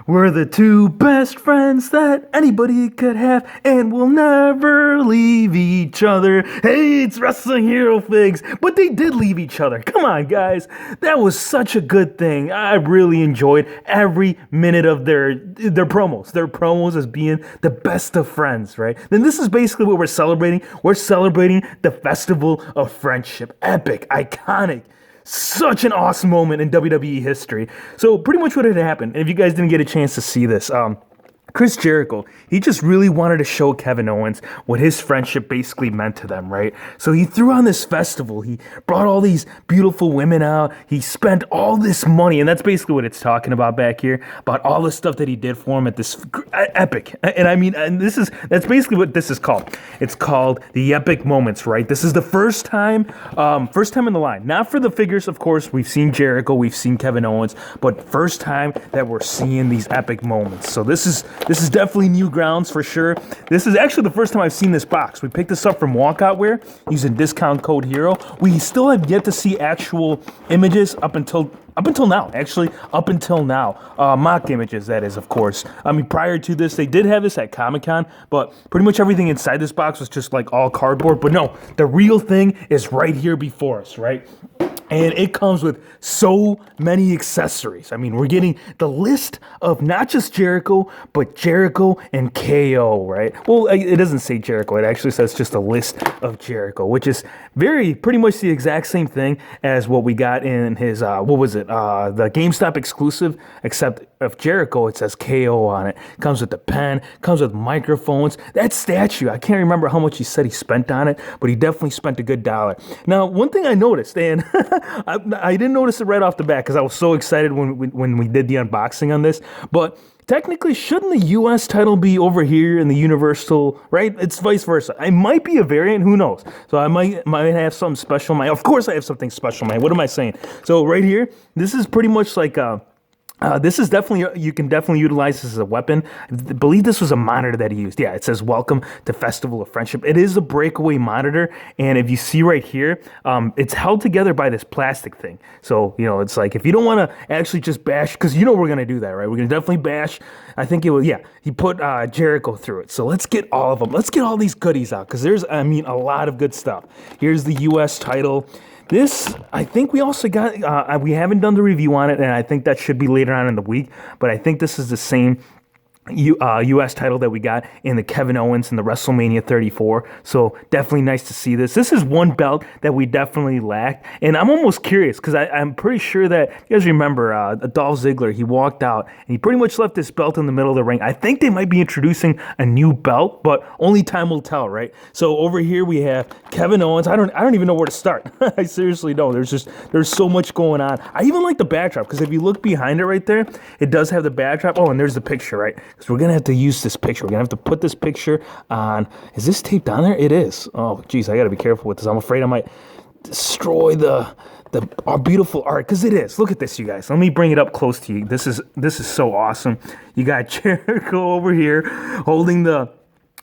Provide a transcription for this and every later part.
We're the two best friends that anybody could have, and we'll never leave each other. Hey, it's Wrestling Hero Figs, but they did leave each other. Come on, guys. That was such a good thing. I really enjoyed every minute of their promos. Their promos as being the best of friends, right? Then this is basically what we're celebrating. We're celebrating the Festival of Friendship. Epic, iconic. Such an awesome moment in WWE history. So pretty much what had happened, and if you guys didn't get a chance to see this, Chris Jericho, he just really wanted to show Kevin Owens what his friendship basically meant to them, right? So he threw on this festival. He brought all these beautiful women out. He spent all this money, and that's basically what it's talking about back here, about all the stuff that he did for him at this epic. And I mean, and that's basically what this is called. It's called the Epic Moments, right? This is the first time in the line. Not for the figures, of course. We've seen Jericho, we've seen Kevin Owens, but first time that we're seeing these epic moments. So this is definitely new grounds for sure. This is actually the first time I've seen this box. We picked this up from Walkoutwear using discount code HERO. We still have yet to see actual images up until now. Actually, up until now. Mock images, that is, of course. I mean, prior to this, they did have this at Comic-Con, but pretty much everything inside this box was just like all cardboard. But no, the real thing is right here before us, right? And it comes with so many accessories. I mean, we're getting the list of not just Jericho, but Jericho and KO, right? Well, it doesn't say Jericho. It actually says just a list of Jericho, which is pretty much the exact same thing as what we got in his, the GameStop exclusive, except of Jericho, it says KO on it. Comes with the pen, comes with microphones. That statue, I can't remember how much he said he spent on it, but he definitely spent a good dollar. Now, one thing I noticed, and I didn't notice it right off the bat because I was so excited when we did the unboxing on this, but technically, shouldn't the U.S. title be over here in the Universal, right? It's vice versa. It might be a variant, who knows? So I might have something special. Of course I have something special, man. What am I saying? So right here, this is pretty much like this is definitely, you can definitely utilize this as a weapon. I believe this was a monitor that he used. Yeah, it says welcome to Festival of Friendship. It is a breakaway monitor. And if you see right here, it's held together by this plastic thing. So, it's like, if you don't want to actually just bash, because we're going to do that, right? We're going to definitely bash. I think it was, he put Jericho through it. So let's get all of them. Let's get all these goodies out because there's, a lot of good stuff. Here's the U.S. title. This, I think we also got, we haven't done the review on it, and I think that should be later on in the week, but I think this is the same U.S. title that we got in the Kevin Owens and the WrestleMania 34. So definitely nice to see this. This is one belt that we definitely lacked. And I'm almost curious because I'm pretty sure that you guys remember Dolph Ziggler. He walked out and he pretty much left this belt in the middle of the ring. I think they might be introducing a new belt, but only time will tell, right? So over here we have Kevin Owens. I don't even know where to start. I seriously don't. There's so much going on. I even like the backdrop because if you look behind it right there, it does have the backdrop. Oh, and there's the picture, right? Because we're going to have to use this picture. We're going to have to put this picture on. Is this taped on there? It is. Oh, geez, I got to be careful with this. I'm afraid I might destroy our beautiful art, because it is. Look at this, you guys. Let me bring it up close to you. This is so awesome. You got Jericho over here holding the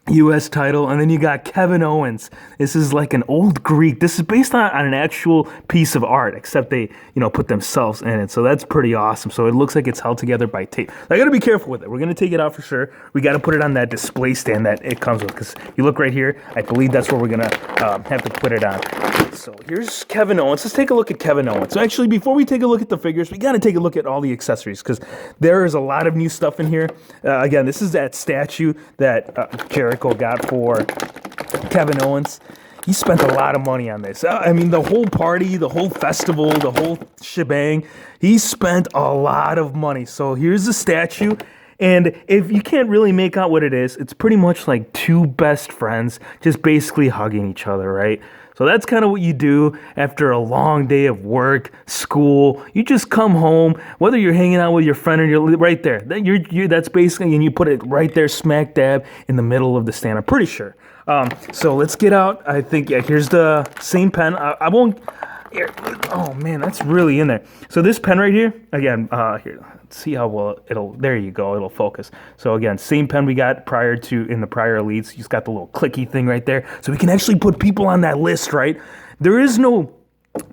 U.S. title, and then you got Kevin Owens. This is like an old Greek. This is based on an actual piece of art, except they, put themselves in it. So that's pretty awesome. So it looks like it's held together by tape. I got to be careful with it. We're going to take it out for sure. We got to put it on that display stand that it comes with, because you look right here, I believe that's where we're going to have to put it on. So here's Kevin Owens. Let's take a look at Kevin Owens. So actually, before we take a look at the figures, we got to take a look at all the accessories, because there is a lot of new stuff in here. Again, this is that statue that Jericho got for Kevin Owens. He spent a lot of money on this. The whole party, the whole festival, the whole shebang, he spent a lot of money. So here's the statue. And if you can't really make out what it is, it's pretty much like two best friends just basically hugging each other, right? So that's kind of what you do after a long day of work, school. You just come home, whether you're hanging out with your friend or you're right there. That's basically, and you put it right there smack dab in the middle of the stand, I'm pretty sure. So let's get out. I think, here's the same pen. I won't, here. Oh man, that's really in there. So this pen right here, again, here, let's see how well there you go, it'll focus. So again, same pen we got in the prior elites. You've got the little clicky thing right there. So we can actually put people on that list, right? There is no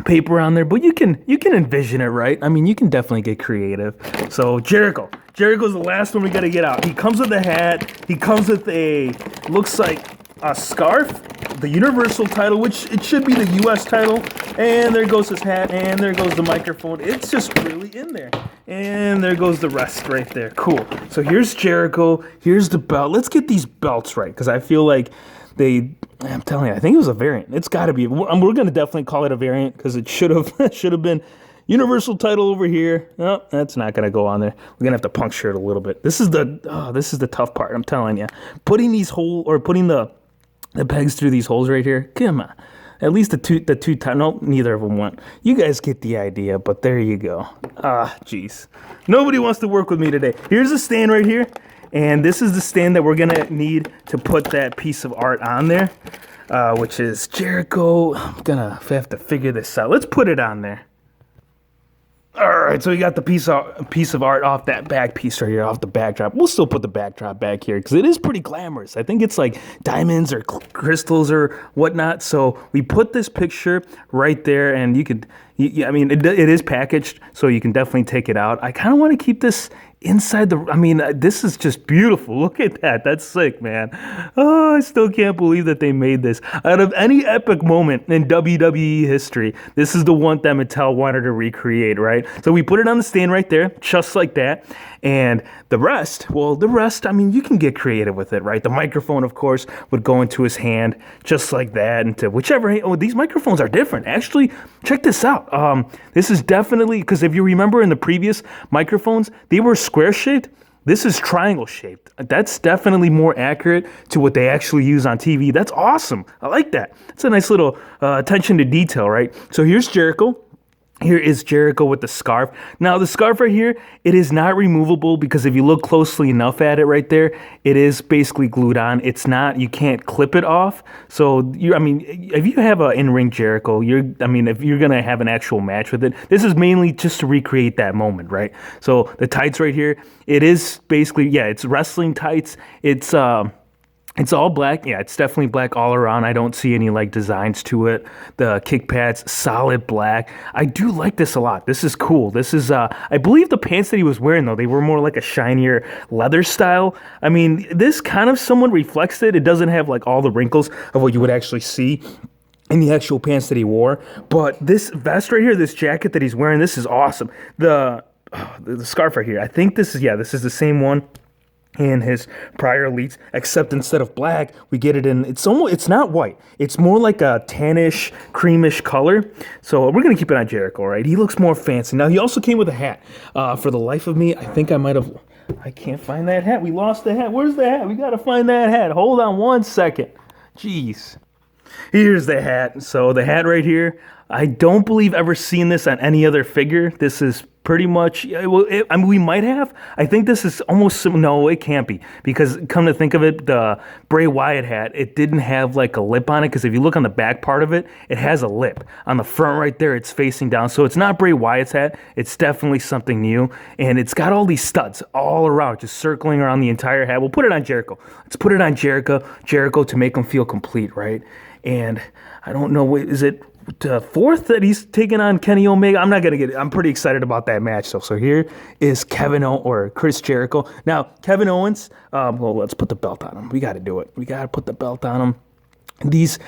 paper on there, but you can envision it, right? I mean, you can definitely get creative. So Jericho's the last one we got to get out. He comes with a hat. He comes with a looks like a scarf, the Universal title, which it should be the U.S. title. And there goes his hat, and there goes the microphone. It's just really in there. And there goes the rest right there. Cool. So here's Jericho. Here's the belt. Let's get these belts right, because I feel like I'm telling you, I think it was a variant. It's got to be. We're going to definitely call it a variant, because it should have been Universal title over here. No, that's not going to go on there. We're going to have to puncture it a little bit. This is the tough part, I'm telling you. Putting the pegs through these holes right here. Come on. At least the two times. Nope, neither of them went. You guys get the idea, but there you go. Jeez. Nobody wants to work with me today. Here's a stand right here. And this is the stand that we're going to need to put that piece of art on there, which is Jericho. I'm going to have to figure this out. Let's put it on there. All right, so we got the piece of art off that back piece right here, off the backdrop. We'll still put the backdrop back here because it is pretty glamorous. I think it's like diamonds or crystals or whatnot. So we put this picture right there, and you could, I mean, it is packaged, so you can definitely take it out. I kind of want to keep this inside this is just beautiful. Look at that. That's sick, man. Oh, I still can't believe that they made this. Out of any epic moment in WWE history, this is the one that Mattel wanted to recreate, right? So we put it on the stand right there, just like that. And the rest, I mean, you can get creative with it, right? The microphone, of course, would go into his hand just like that, into whichever hand. Oh, these microphones are different. Actually, check this out. This is definitely, because if you remember in the previous microphones, they were square-shaped. This is triangle-shaped. That's definitely more accurate to what they actually use on TV. That's awesome. I like that. It's a nice little attention to detail, right? So here's Jericho. Here is Jericho with the scarf. Now, the scarf right here, it is not removable because if you look closely enough at it right there, it is basically glued on. It's not, you can't clip it off. So, if you have an in-ring Jericho, if you're going to have an actual match with it, this is mainly just to recreate that moment, right? So, the tights right here, it is basically, it's wrestling tights. It's all black. Yeah, it's definitely black all around. I don't see any designs to it. The kick pads, solid black. I do like this a lot. This is cool. This is, I believe the pants that he was wearing, though, they were more like a shinier leather style. I mean, this kind of somewhat reflects it. It doesn't have all the wrinkles of what you would actually see in the actual pants that he wore. But this vest right here, this jacket that he's wearing, this is awesome. The scarf right here, I think this is the same one in his prior elites, except instead of black, we get it in, it's not white. It's more like a tannish, creamish color. So we're going to keep it on Jericho, right? He looks more fancy. Now, he also came with a hat. For the life of me, I think I can't find that hat. We lost the hat. Where's the hat? We got to find that hat. Hold on one second. Jeez. Here's the hat. So the hat right here, I don't believe ever seen this on any other figure. This is pretty much, we might have. I think this is almost, no, it can't be. Because come to think of it, the Bray Wyatt hat, it didn't have a lip on it. Because if you look on the back part of it, it has a lip. On the front right there, it's facing down. So it's not Bray Wyatt's hat. It's definitely something new. And it's got all these studs all around, just circling around the entire hat. We'll put it on Jericho. Let's put it on Jericho to make him feel complete, right? And I don't know, is it fourth that he's taking on Kenny Omega? I'm pretty excited about that match though. So here is Chris Jericho. Now, Kevin Owens, let's put the belt on him. We got to do it. We got to put the belt on him. These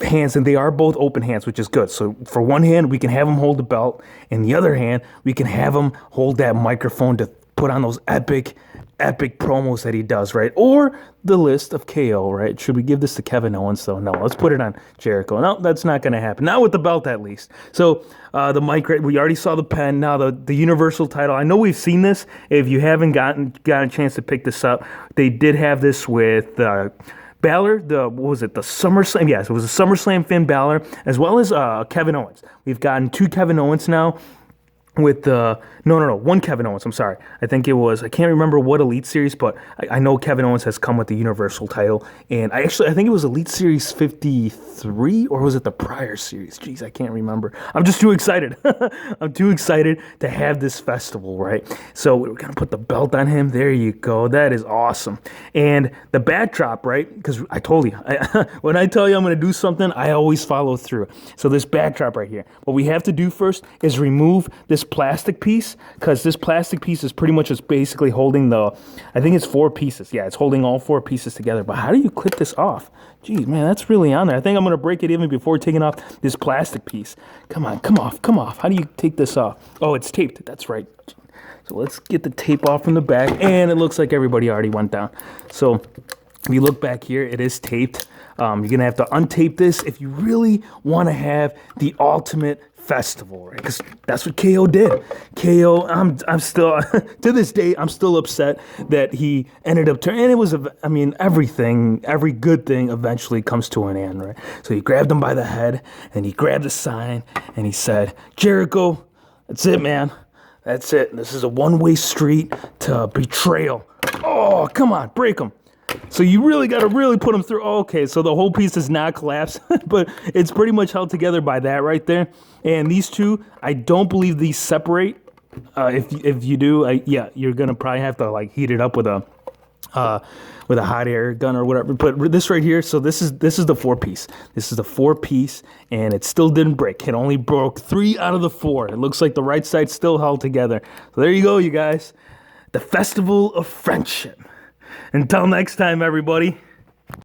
hands, and they are both open hands, which is good. So for one hand, we can have him hold the belt. In the other hand, we can have him hold that microphone to put on those epic promos that he does, right? Or the list of KO, right? Should we give this to Kevin Owens, though? No, let's put it on Jericho. No, that's not going to happen. Not with the belt, at least. So the mic, we already saw the pen. Now the Universal title. I know we've seen this. If you haven't gotten a chance to pick this up, they did have this with Balor, the SummerSlam? Yes, it was a SummerSlam Finn Balor, as well as Kevin Owens. We've gotten two Kevin Owens now. with no, one Kevin Owens. I'm sorry. I think it was, I can't remember what Elite Series, but I know Kevin Owens has come with the Universal title, and I think it was Elite Series 53, or was it the prior series? Jeez, I can't remember. I'm just too excited. I'm too excited to have this festival, right? So we're gonna put the belt on him. There you go. That is awesome. And the backdrop, right? Because I told you, when I tell you I'm gonna do something, I always follow through. So this backdrop right here, what we have to do first is remove this plastic piece, because this plastic piece is pretty much just basically holding I think it's 4 pieces. Yeah, it's holding all 4 pieces together. But how do you clip this off? Geez, man, that's really on there. I think I'm going to break it even before taking off this plastic piece. Come on, come off. How do you take this off? Oh, it's taped. That's right. So let's get the tape off from the back, and it looks like everybody already went down. So if you look back here, it is taped. You're going to have to untape this if you really want to have the ultimate festival, right? Because that's what KO did. KO, I'm still, to this day, I'm still upset that he ended up turning, and it was, every good thing eventually comes to an end, right? So he grabbed him by the head, and he grabbed the sign, and he said, Jericho, that's it, man. That's it. This is a one-way street to betrayal. Oh, come on, break him. So you really got to really put them through. Oh, okay, so the whole piece does not collapse, but it's pretty much held together by that right there. And these two, I don't believe these separate. If you do, yeah, you're gonna probably have to like heat it up with a hot air gun or whatever. But this right here, so this is the 4-piece. This is the 4-piece, and it still didn't break. It only broke 3 out of the 4. It looks like the right side still held together. So there you go, you guys. The Festival of Friendship. Until next time, everybody.